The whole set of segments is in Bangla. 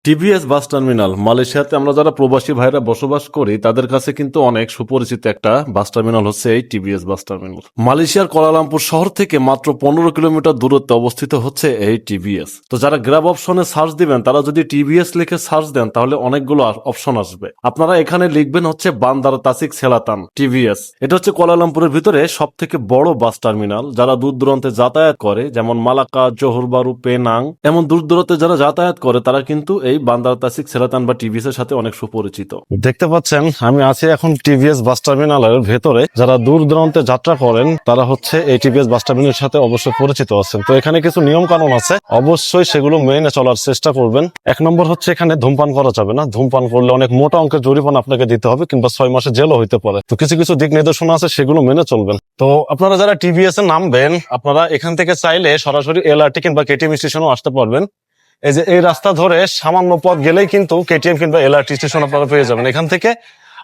টিবিএস বাস টার্মিনাল মালয়েশিয়াতে আমরা যারা প্রবাসী ভাইরা বসবাস করি তাদের কাছে কিন্তু অনেক সুপরিচিত একটা বাস টার্মিনাল হচ্ছে এই টিবিএস বাস টার্মিনাল। মালয়েশিয়ার কুয়ালালামপুর শহর থেকে মাত্র 15 কিলোমিটার দূরত্বে অবস্থিত হচ্ছে এই টিবিএস। তো যারা গ্র্যাব অপশনে সার্চ দিবেন তারা যদি টিবিএস লিখে সার্চ দেন তাহলে অনেকগুলো অপশন আসবে। আপনারা এখানে লিখবেন হচ্ছে বান্দার তাসিক সেলাতান টিবিএস। এটা হচ্ছে কুয়ালালামপুরের ভিতরে সব থেকে বড় বাস টার্মিনাল। যারা দূর দূরান্তে যাতায়াত করে যেমন মালাক্কা, জোহর বারু, পেনাং এমন দূর দূরান্তে যারা যাতায়াত করে তারা কিন্তু এই বান্দার তাসিক সেলাতান বা টিভিএস এর সাথে অনেক সুপরিচিত। দেখতে পাচ্ছেন আমি আছি এখন টিভিএস বাস টার্মিনালের ভেতরে। যারা দূর দূরান্তে যাত্রা করেন তারা হচ্ছে এই টিভিএস বাস টার্মিনালের সাথে অবশ্যই পরিচিত আছেন। তো এখানে কিছু নিয়ম কানুন আছে, অবশ্যই সেগুলো মেনে চলার চেষ্টা করবেন। 1 নম্বর হচ্ছে এখানে ধূমপান করা যাবে না। ধূমপান করলে অনেক মোটা অঙ্কের জরিমানা আপনাকে দিতে হবে কিংবা 6 মাসের জেলও হইতে পারে। তো কিছু কিছু দিক নির্দেশনা আছে, সেগুলো মেনে চলবেন। তো আপনারা যারা টিভিএস এ নামবেন আপনারা এখান থেকে চাইলে সরাসরি এলআরটি কিংবা কেটিএম স্টেশনও আসতে পারবেন। এই যে এই রাস্তা ধরে সামান্য পথ গেলেই কিন্তু কেটিএম কিংবা এলআরটি স্টেশন আপনারা পেয়ে যাবেন। এখান থেকে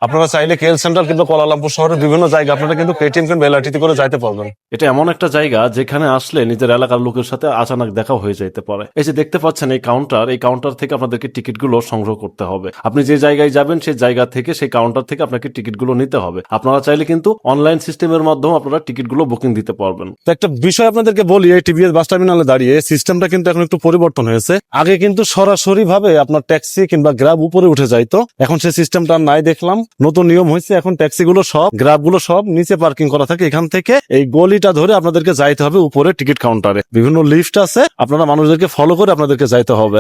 আপনারা চাইলে কেএল সেন্টার কিংবা কুয়ালালামপুর শহরের বিভিন্ন জায়গা আপনারা কিন্তু কেটিএম কিংবা এলআরটি করে যাইতে পারবেন। এটা এমন একটা জায়গা যেখানে আসলে নিজের এলাকার লোকের সাথে আচানক দেখা হয়ে যেতে পারে। এই যে দেখতে পাচ্ছেন এই কাউন্টার থেকে আপনাদেরকে টিকিট গুলো সংগ্রহ করতে হবে। আপনি যে জায়গায় যাবেন সেই জায়গা থেকে সেই কাউন্টার থেকে আপনাকে টিকিট গুলো নিতে হবে। আপনারা চাইলে কিন্তু অনলাইন সিস্টেমের মাধ্যমে আপনারা টিকিট গুলো বুকিং দিতে পারবেন। তো একটা বিষয় আপনাদেরকে বলি, এই টিভিএস বাস টার্মিনালে দাঁড়িয়ে সিস্টেমটা কিন্তু এখন একটু পরিবর্তন হয়েছে। আগে কিন্তু সরাসরি ভাবে আপনার ট্যাক্সি কিংবা গ্র্যাব উপরে উঠে যাইতো, এখন সেই সিস্টেমটা নাই দেখলাম। নতুন নিয়ম হয়েছে, এখন ট্যাক্সি গুলো সব গ্র্যাব গুলো সব নিচে পার্কিং করা থাকে। এখান থেকে এই গলিটা ধরে আপনাদেরকে যাইতে হবে উপরে টিকিট কাউন্টারে। বিভিন্ন লিফট আছে, আপনারা মানুষদেরকে ফলো করে আপনাদেরকে যাইতে হবে।